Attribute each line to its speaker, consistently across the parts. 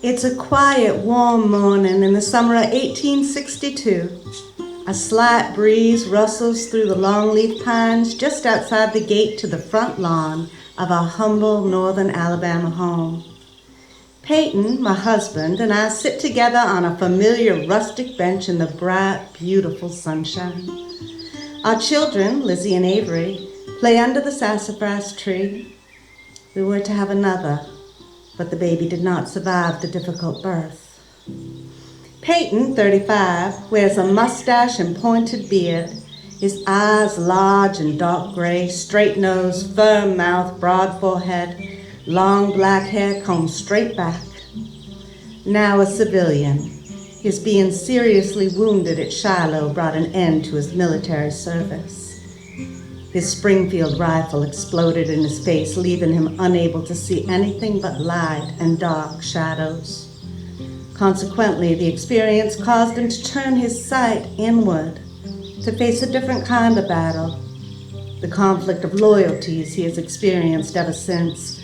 Speaker 1: It's a quiet, warm morning in the summer of 1862. A slight breeze rustles through the longleaf pines just outside the gate to the front lawn of our humble northern Alabama home. Peyton, my husband, and I sit together on a familiar rustic bench in the bright, beautiful sunshine. Our children, Lizzie and Avery, play under the sassafras tree. We were to have another, but the baby did not survive the difficult birth. Peyton, 35, wears a mustache and pointed beard, his eyes large and dark gray, straight nose, firm mouth, broad forehead, long black hair combed straight back. Now a civilian, his being seriously wounded at Shiloh brought an end to his military service. His Springfield rifle exploded in his face, leaving him unable to see anything but light and dark shadows. Consequently, the experience caused him to turn his sight inward, to face a different kind of battle, the conflict of loyalties he has experienced ever since.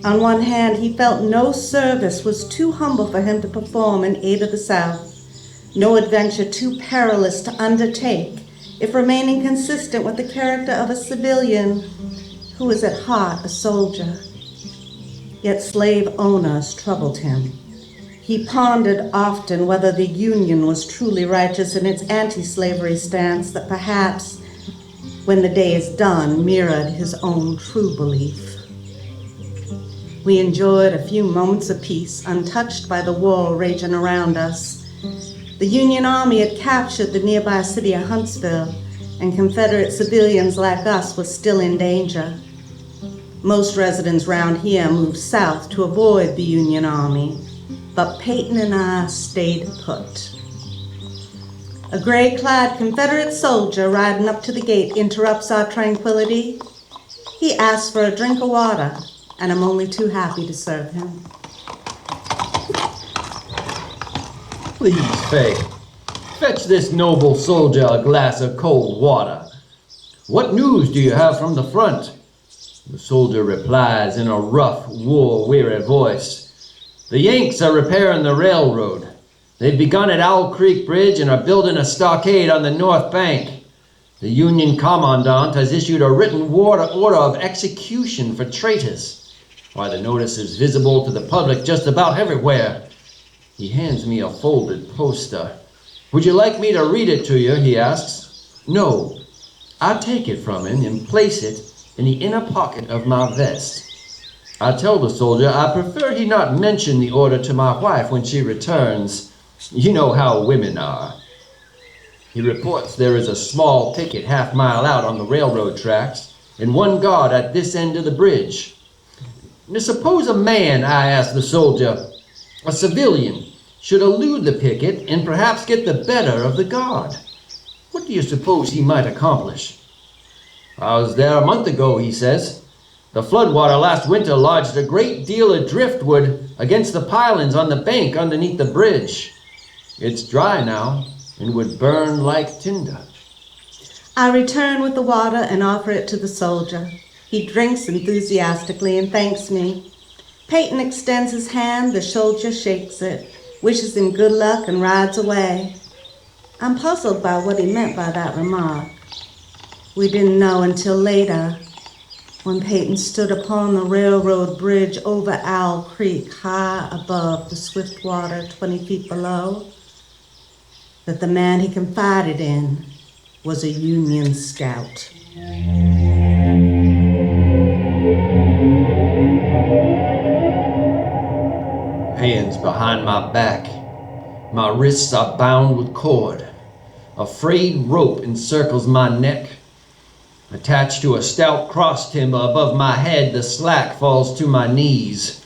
Speaker 1: On one hand, he felt no service was too humble for him to perform in aid of the South, no adventure too perilous to undertake, if remaining consistent with the character of a civilian who is at heart a soldier. Yet slave owners troubled him. He pondered often whether the Union was truly righteous in its anti-slavery stance that perhaps, when the day is done, mirrored his own true belief. We enjoyed a few moments of peace, untouched by the war raging around us. The Union Army had captured the nearby city of Huntsville, and Confederate civilians like us were still in danger. Most residents round here moved south to avoid the Union Army, but Peyton and I stayed put. A gray-clad Confederate soldier riding up to the gate interrupts our tranquility. He asks for a drink of water, and I'm only too happy to serve him.
Speaker 2: Please, Faye, fetch this noble soldier a glass of cold water. What news do you have from the front? The soldier replies in a rough, war-weary voice. The Yanks are repairing the railroad. They've begun at Owl Creek Bridge and are building a stockade on the north bank. The Union commandant has issued a written order of execution for traitors. Why, the notice is visible to the public just about everywhere. He hands me a folded poster. Would you like me to read it to you, he asks. No. I take it from him and place it in the inner pocket of my vest. I tell the soldier I prefer he not mention the order to my wife when she returns. You know how women are. He reports there is a small picket half-mile out on the railroad tracks and one guard at this end of the bridge. Now suppose a man, I ask the soldier, a civilian, should elude the picket and perhaps get the better of the guard. What do you suppose he might accomplish? I was there a month ago, he says. The floodwater last winter lodged a great deal of driftwood against the pilings on the bank underneath the bridge. It's dry now and would burn like tinder.
Speaker 1: I return with the water and offer it to the soldier. He drinks enthusiastically and thanks me. Peyton extends his hand, the soldier shakes it, wishes him good luck, and rides away. I'm puzzled by what he meant by that remark. We didn't know until later, when Peyton stood upon the railroad bridge over Owl Creek, high above the swift water 20 feet below, that the man he confided in was a Union scout.
Speaker 2: Hands behind my back. My wrists are bound with cord. A frayed rope encircles my neck. Attached to a stout cross timber above my head, the slack falls to my knees.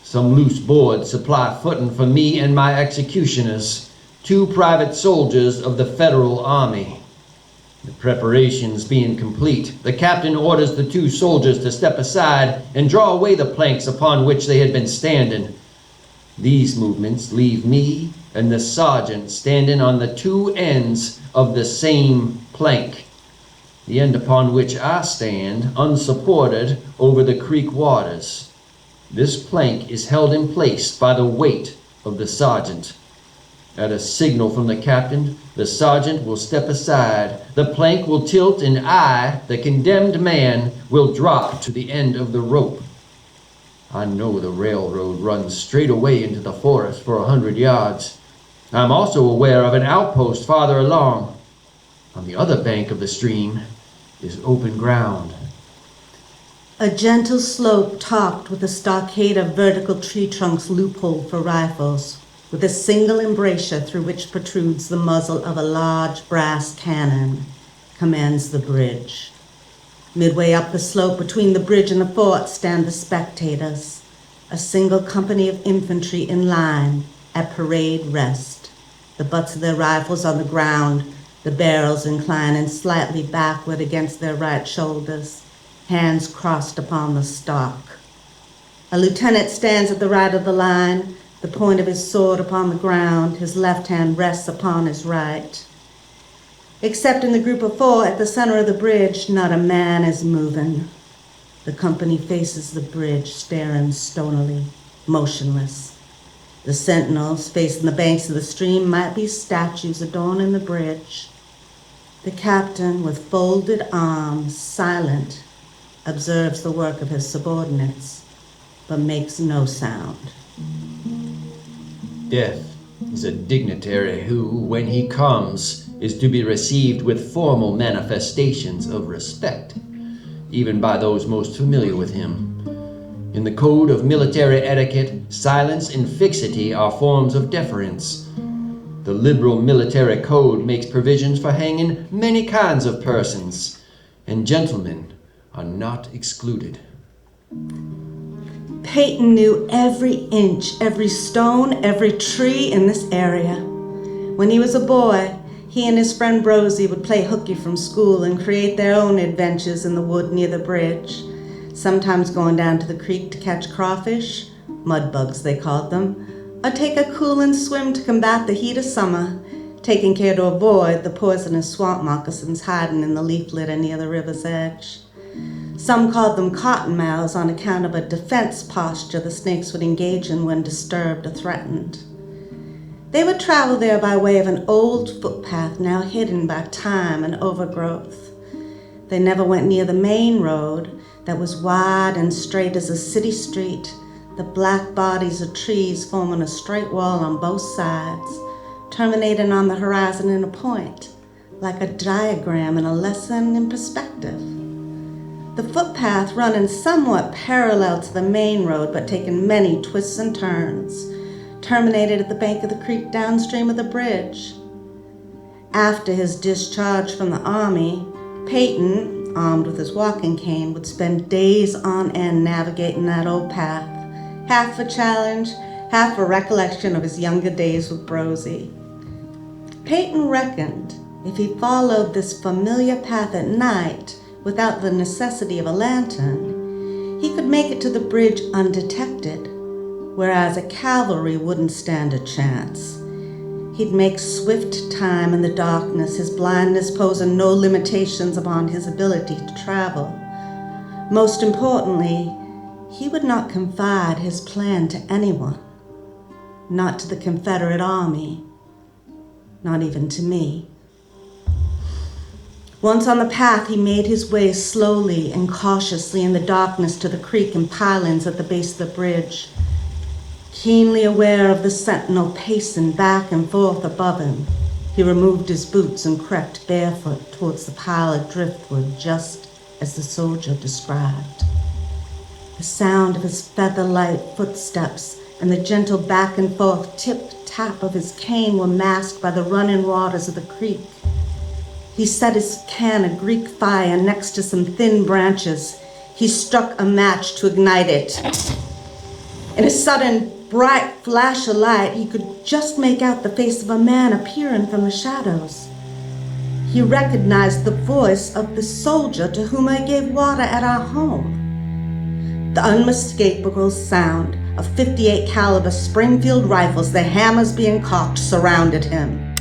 Speaker 2: Some loose boards supply footing for me and my executioners, 2 private soldiers of the Federal Army. The preparations being complete, the captain orders the 2 soldiers to step aside and draw away the planks upon which they had been standing. These movements leave me and the sergeant standing on the 2 ends of the same plank, the end upon which I stand unsupported over the creek waters. This plank is held in place by the weight of the sergeant. At a signal from the captain, the sergeant will step aside, the plank will tilt, and I, the condemned man, will drop to the end of the rope. I know the railroad runs straight away into the forest for 100 yards. I'm also aware of an outpost farther along. On the other bank of the stream is open ground.
Speaker 1: A gentle slope topped with a stockade of vertical tree trunks loophole for rifles, with a single embrasure through which protrudes the muzzle of a large brass cannon, commands the bridge. Midway up the slope between the bridge and the fort stand the spectators, a single company of infantry in line at parade rest, the butts of their rifles on the ground, the barrels inclining slightly backward against their right shoulders, hands crossed upon the stock. A lieutenant stands at the right of the line, the point of his sword upon the ground, his left hand rests upon his right. Except in the group of four at the center of the bridge, not a man is moving. The company faces the bridge, staring stonily, motionless. The sentinels facing the banks of the stream might be statues adorning the bridge. The captain, with folded arms, silent, observes the work of his subordinates, but makes no sound.
Speaker 2: Death is a dignitary who, when he comes, is to be received with formal manifestations of respect, even by those most familiar with him. In the code of military etiquette, silence and fixity are forms of deference. The liberal military code makes provisions for hanging many kinds of persons, and gentlemen are not excluded.
Speaker 1: Peyton knew every inch, every stone, every tree in this area. When he was a boy, he and his friend Rosie would play hooky from school and create their own adventures in the wood near the bridge, sometimes going down to the creek to catch crawfish, mud bugs they called them, or take a cooling swim to combat the heat of summer, taking care to avoid the poisonous swamp moccasins hiding in the leaf litter near the river's edge. Some called them cottonmouths on account of a defense posture the snakes would engage in when disturbed or threatened. They would travel there by way of an old footpath now hidden by time and overgrowth. They never went near the main road that was wide and straight as a city street, the black bodies of trees forming a straight wall on both sides, terminating on the horizon in a point, like a diagram in a lesson in perspective. The footpath running somewhat parallel to the main road but taking many twists and turns, terminated at the bank of the creek downstream of the bridge. After his discharge from the army, Peyton, armed with his walking cane, would spend days on end navigating that old path, half a challenge, half a recollection of his younger days with Rosie. Peyton reckoned if he followed this familiar path at night without the necessity of a lantern, he could make it to the bridge undetected, whereas a cavalry wouldn't stand a chance. He'd make swift time in the darkness, his blindness posing no limitations upon his ability to travel. Most importantly, he would not confide his plan to anyone, not to the Confederate Army, not even to me. Once on the path, he made his way slowly and cautiously in the darkness to the creek and pilings at the base of the bridge, keenly aware of the sentinel pacing back and forth above him. He removed his boots and crept barefoot towards the pile of driftwood, just as the soldier described. The sound of his feather-light footsteps and the gentle back and forth tip-tap of his cane were masked by the running waters of the creek. He set his can of Greek fire next to some thin branches. He struck a match to ignite it. In a sudden, bright flash of light, he could just make out the face of a man appearing from the shadows. He recognized the voice of the soldier to whom I gave water at our home. The unmistakable sound of 58 caliber Springfield rifles, their hammers being cocked, surrounded him.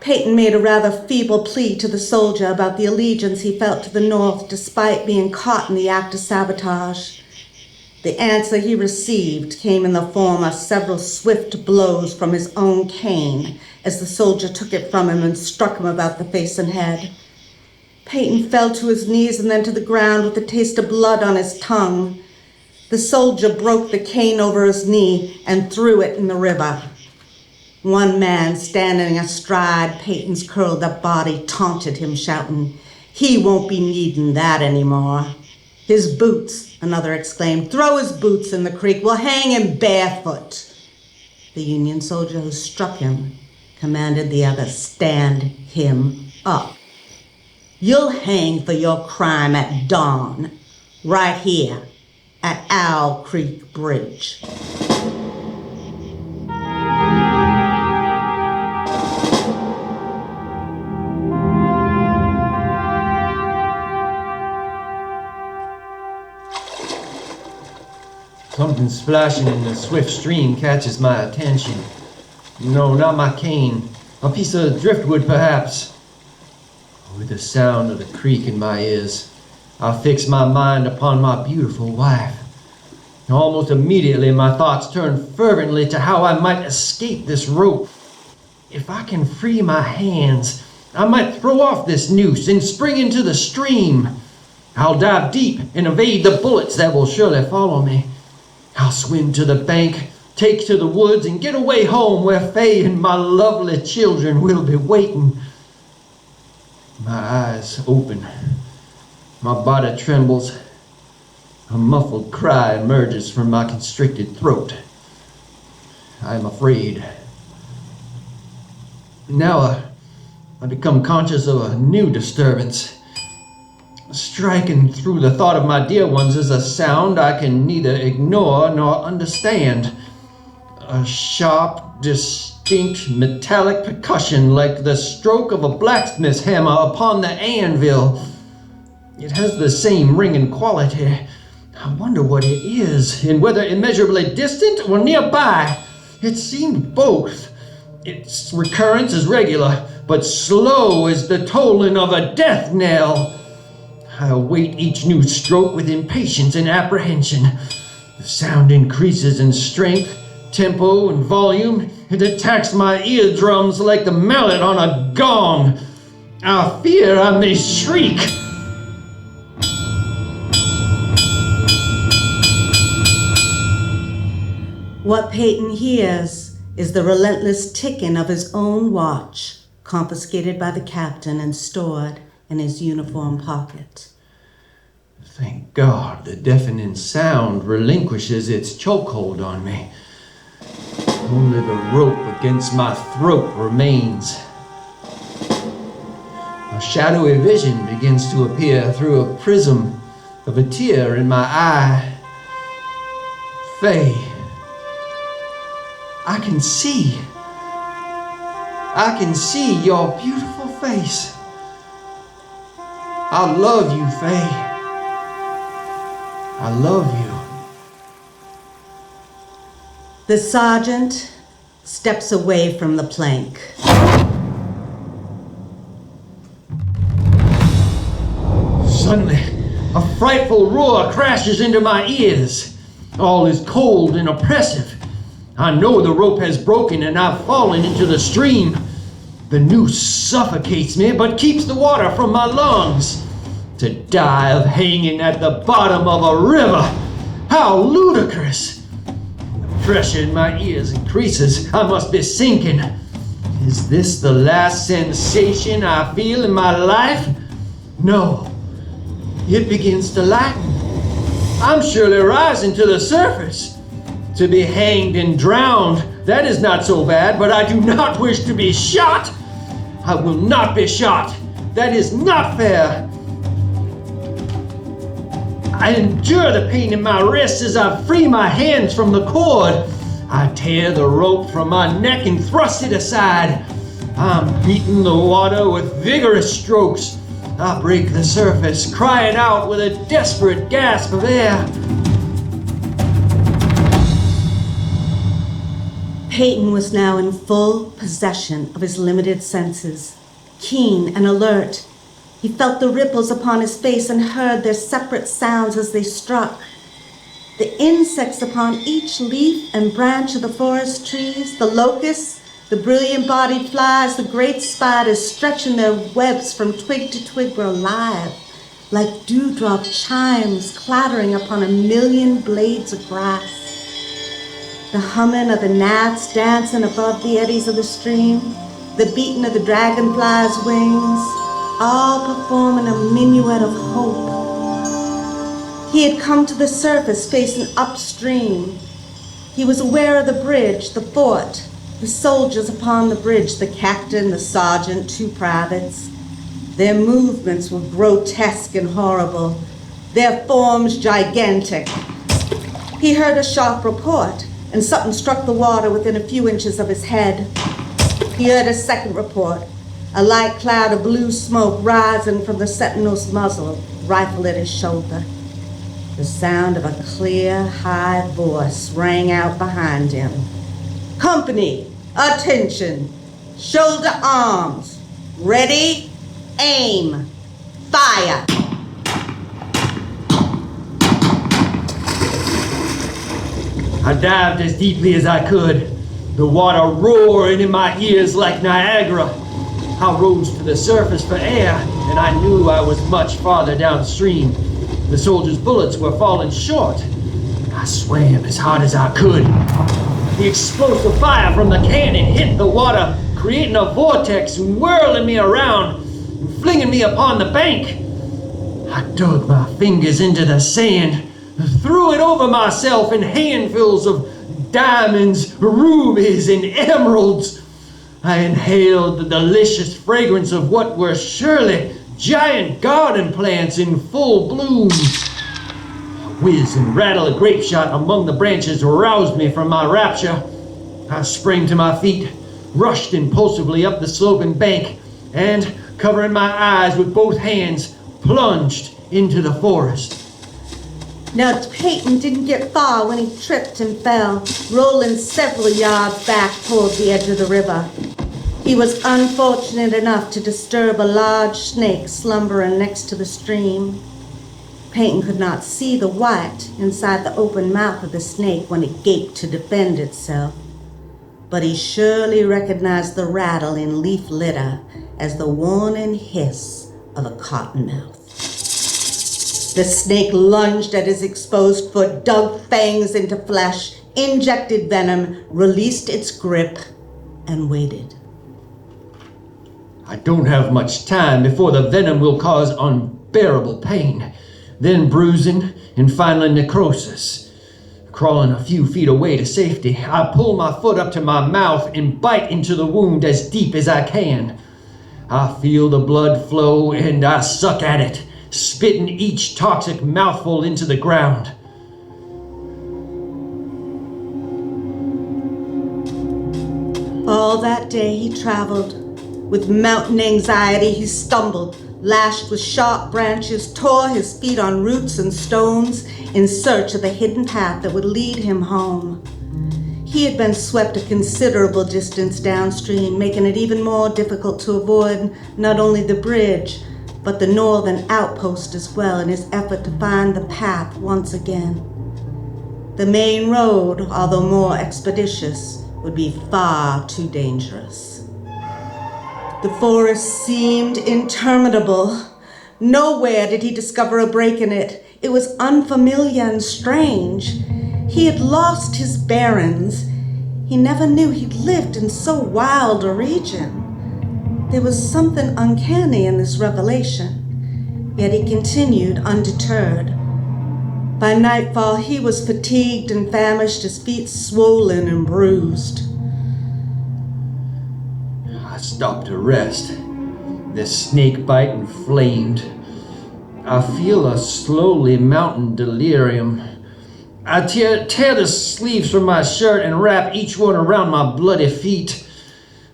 Speaker 1: Peyton made a rather feeble plea to the soldier about the allegiance he felt to the North despite being caught in the act of sabotage. The answer he received came in the form of several swift blows from his own cane as the soldier took it from him and struck him about the face and head. Peyton fell to his knees and then to the ground with the taste of blood on his tongue. The soldier broke the cane over his knee and threw it in the river. One man standing astride Peyton's curled-up body taunted him, shouting, "He won't be needing that anymore." "His boots," another exclaimed. "Throw his boots in the creek. We'll hang him barefoot." The Union soldier who struck him commanded the other, "Stand him up. You'll hang for your crime at dawn, right here at Owl Creek Bridge."
Speaker 2: Something splashing in the swift stream catches my attention. No, not my cane. A piece of driftwood, perhaps. With the sound of the creek in my ears, I fix my mind upon my beautiful wife. Almost immediately, my thoughts turn fervently to how I might escape this rope. If I can free my hands, I might throw off this noose and spring into the stream. I'll dive deep and evade the bullets that will surely follow me. I'll swim to the bank, take to the woods, and get away home where Faye and my lovely children will be waiting. My eyes open. My body trembles. A muffled cry emerges from my constricted throat. I am afraid. Now I become conscious of a new disturbance. Striking through the thought of my dear ones is a sound I can neither ignore nor understand. A sharp, distinct metallic percussion like the stroke of a blacksmith's hammer upon the anvil. It has the same ringing quality. I wonder what it is, and whether immeasurably distant or nearby. It seemed both. Its recurrence is regular, but slow as the tolling of a death knell. I await each new stroke with impatience and apprehension. The sound increases in strength, tempo, and volume. It attacks my eardrums like the mallet on a gong. I fear I may shriek.
Speaker 1: What Peyton hears is the relentless ticking of his own watch, confiscated by the captain and stored in his uniform pocket.
Speaker 2: Thank God the deafening sound relinquishes its chokehold on me. Only the rope against my throat remains. A shadowy vision begins to appear through a prism of a tear in my eye. Faye, I can see your beautiful face. I love you, Faye. I love you.
Speaker 1: The sergeant steps away from the plank.
Speaker 2: Suddenly, a frightful roar crashes into my ears. All is cold and oppressive. I know the rope has broken and I've fallen into the stream. The noose suffocates me but keeps the water from my lungs. To die of hanging at the bottom of a river! How ludicrous! The pressure in my ears increases. I must be sinking. Is this the last sensation I feel in my life? No. It begins to lighten. I'm surely rising to the surface. To be hanged and drowned, that is not so bad, but I do not wish to be shot. I will not be shot. That is not fair. I endure the pain in my wrists as I free my hands from the cord. I tear the rope from my neck and thrust it aside. I'm beating the water with vigorous strokes. I break the surface, crying out with a desperate gasp of air.
Speaker 1: Peyton was now in full possession of his limited senses. Keen and alert, he felt the ripples upon his face and heard their separate sounds as they struck. The insects upon each leaf and branch of the forest trees, the locusts, the brilliant-bodied flies, the great spiders stretching their webs from twig to twig were alive, like dewdrop chimes clattering upon a million blades of grass. The humming of the gnats dancing above the eddies of the stream, the beating of the dragonfly's wings, all performing a minuet of hope. He had come to the surface facing upstream. He was aware of the bridge, the fort, the soldiers upon the bridge, the captain, the sergeant, 2 privates. Their movements were grotesque and horrible, their forms gigantic. He heard a sharp report, and something struck the water within a few inches of his head. He heard a second report, a light cloud of blue smoke rising from the sentinel's muzzle, rifle at his shoulder. The sound of a clear, high voice rang out behind him. "Company, attention! Shoulder arms! Ready, aim, fire!"
Speaker 2: I dived as deeply as I could, the water roaring in my ears like Niagara. I rose to the surface for air, and I knew I was much farther downstream. The soldiers' bullets were falling short. I swam as hard as I could. The explosive fire from the cannon hit the water, creating a vortex and whirling me around and flinging me upon the bank. I dug my fingers into the sand, threw it over myself in handfuls of diamonds, rubies, and emeralds. I inhaled the delicious fragrance of what were surely giant garden plants in full bloom. A whiz and rattle of grape shot among the branches roused me from my rapture. I sprang to my feet, rushed impulsively up the sloping bank, and, covering my eyes with both hands, plunged into the forest.
Speaker 1: Now, Peyton didn't get far when he tripped and fell, rolling several yards back toward the edge of the river. He was unfortunate enough to disturb a large snake slumbering next to the stream. Peyton could not see the white inside the open mouth of the snake when it gaped to defend itself, but he surely recognized the rattle in leaf litter as the warning hiss of a cottonmouth. The snake lunged at his exposed foot, dug fangs into flesh, injected venom, released its grip, and waited.
Speaker 2: I don't have much time before the venom will cause unbearable pain, then bruising, and finally necrosis. Crawling a few feet away to safety, I pull my foot up to my mouth and bite into the wound as deep as I can. I feel the blood flow and I suck at it, spitting each toxic mouthful into the ground.
Speaker 1: All that day he traveled. With mountain anxiety, he stumbled, lashed with sharp branches, tore his feet on roots and stones in search of the hidden path that would lead him home. He had been swept a considerable distance downstream, making it even more difficult to avoid not only the bridge, but the northern outpost as well in his effort to find the path once again. The main road, although more expeditious, would be far too dangerous. The forest seemed interminable. Nowhere did he discover a break in it. It was unfamiliar and strange. He had lost his bearings. He never knew he'd lived in so wild a region. There was something uncanny in this revelation, yet he continued undeterred. By nightfall, he was fatigued and famished, his feet swollen and bruised.
Speaker 2: I stopped to rest. The snake bite inflamed. I feel a slowly mounting delirium. I tear the sleeves from my shirt and wrap each one around my bloody feet.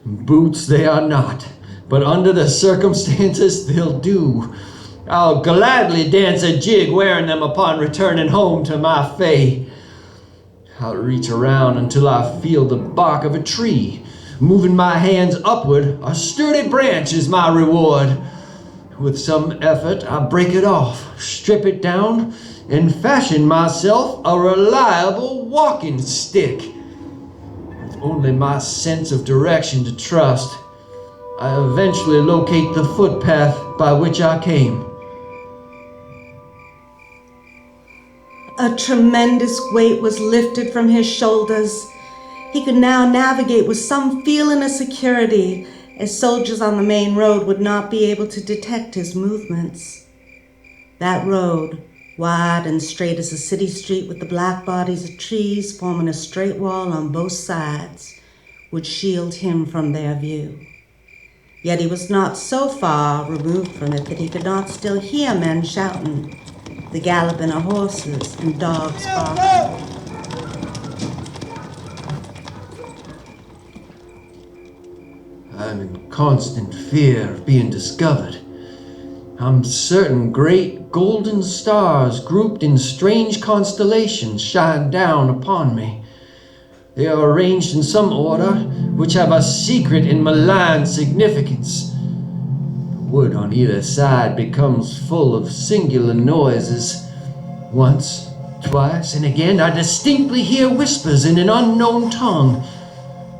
Speaker 2: Boots they are not, but under the circumstances they'll do. I'll gladly dance a jig wearing them upon returning home to my Fae. I'll reach around until I feel the bark of a tree. Moving my hands upward, a sturdy branch is my reward. With some effort, I break it off, strip it down, and fashion myself a reliable walking stick. With only my sense of direction to trust, I eventually locate the footpath by which I came.
Speaker 1: A tremendous weight was lifted from his shoulders. He could now navigate with some feeling of security, as soldiers on the main road would not be able to detect his movements. That road, wide and straight as a city street with the black bodies of trees forming a straight wall on both sides, would shield him from their view. Yet he was not so far removed from it that he could not still hear men shouting, the galloping of horses and dogs barking.
Speaker 2: I'm in constant fear of being discovered. I'm certain great golden stars grouped in strange constellations shine down upon me. They are arranged in some order which have a secret and malign significance. The wood on either side becomes full of singular noises. Once, twice, and again I distinctly hear whispers in an unknown tongue.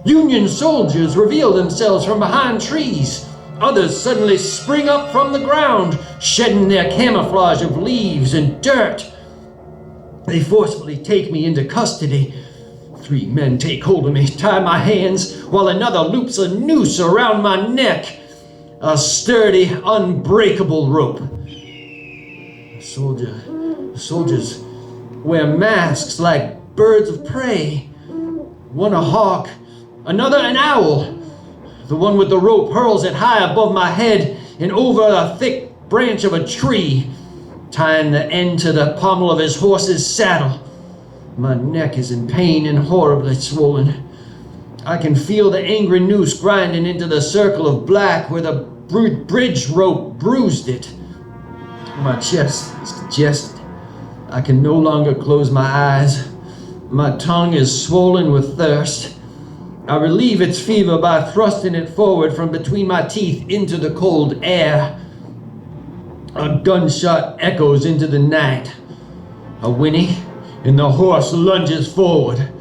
Speaker 2: Union soldiers reveal themselves from behind trees. Others suddenly spring up from the ground, shedding their camouflage of leaves and dirt. They forcefully take me into custody. 3 men take hold of me, tie my hands, while another loops a noose around my neck. A sturdy, unbreakable rope. The soldiers wear masks like birds of prey. One a hawk, another an owl. The one with the rope hurls it high above my head and over a thick branch of a tree, tying the end to the pommel of his horse's saddle. My neck is in pain and horribly swollen. I can feel the angry noose grinding into the circle of black where the bridge rope bruised it. My chest is congested. I can no longer close my eyes. My tongue is swollen with thirst. I relieve its fever by thrusting it forward from between my teeth into the cold air. A gunshot echoes into the night. A whinny, and the horse lunges forward.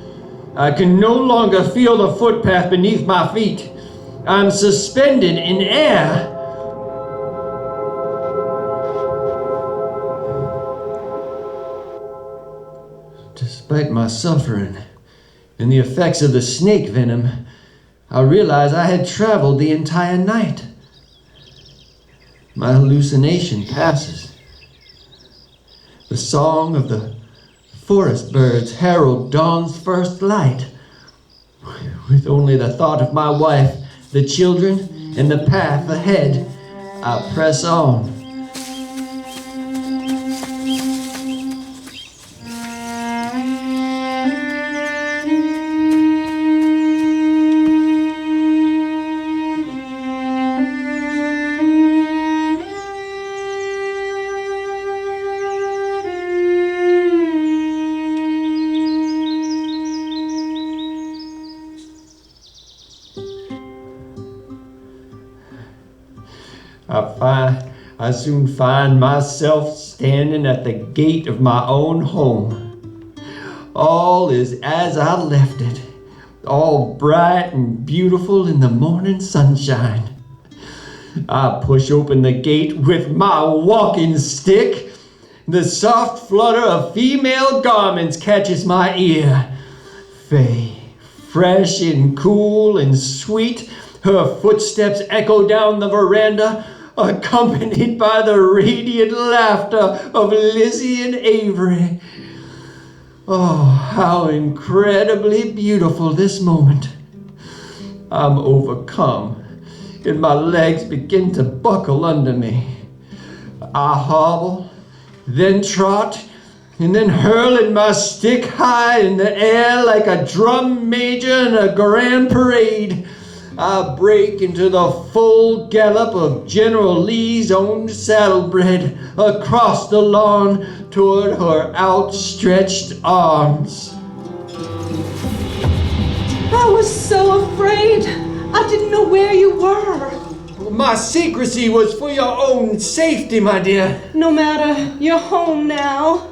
Speaker 2: I can no longer feel the footpath beneath my feet. I'm suspended in air. Despite my suffering and the effects of the snake venom, I realized I had traveled the entire night. My hallucination passes. The song of the forest birds herald dawn's first light. With only the thought of my wife, the children, and the path ahead, I press on. I soon find myself standing at the gate of my own home. All is as I left it, all bright and beautiful in the morning sunshine. I push open the gate with my walking stick. The soft flutter of female garments catches my ear. Faye, fresh and cool and sweet, her footsteps echo down the veranda, accompanied by the radiant laughter of Lizzie and Avery. Oh, how incredibly beautiful this moment. I'm overcome, and my legs begin to buckle under me. I hobble, then trot, and then hurling my stick high in the air like a drum major in a grand parade. I break into the full gallop of General Lee's own saddlebred across the lawn toward her outstretched arms.
Speaker 1: I was so afraid. I didn't know where you were.
Speaker 2: My secrecy was for your own safety, my dear.
Speaker 1: No matter, you're home now.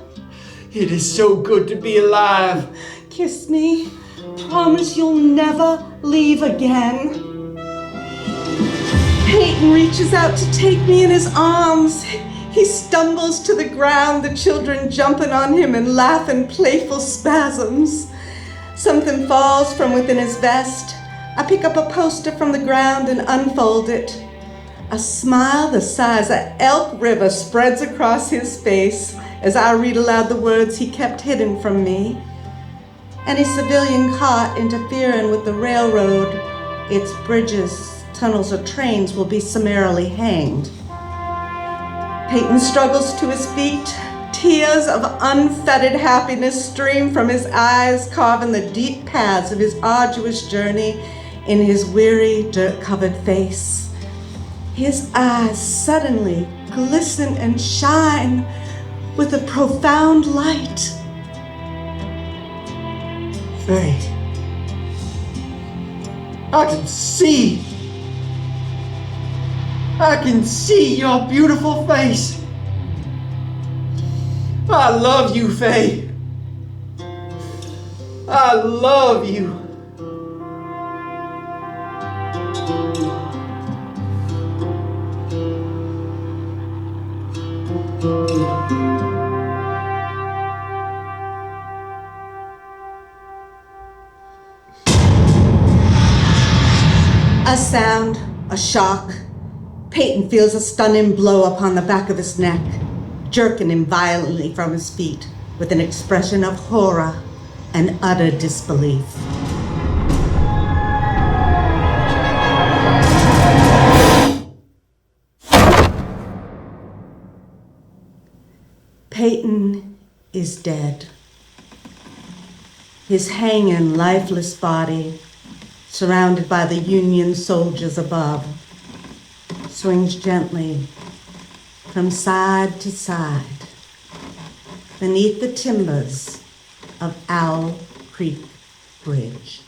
Speaker 2: It is so good to be alive.
Speaker 1: Kiss me. Promise you'll never leave again. Peyton reaches out to take me in his arms. He stumbles to the ground, the children jumping on him and laugh in playful spasms. Something falls from within his vest. I pick up a poster from the ground and unfold it. A smile the size of Elk River spreads across his face as I read aloud the words he kept hidden from me. Any civilian caught interfering with the railroad, its bridges, tunnels, or trains will be summarily hanged. Peyton struggles to his feet. Tears of unfettered happiness stream from his eyes, carving the deep paths of his arduous journey in his weary, dirt-covered face. His eyes suddenly glisten and shine with a profound light.
Speaker 2: Faye, I can see your beautiful face. I love you, Faye. I love you.
Speaker 1: A sound, a shock. Peyton feels a stunning blow upon the back of his neck, jerking him violently from his feet with an expression of horror and utter disbelief. Peyton is dead. His hanging, lifeless body, surrounded by the Union soldiers above, swings gently from side to side beneath the timbers of Owl Creek Bridge.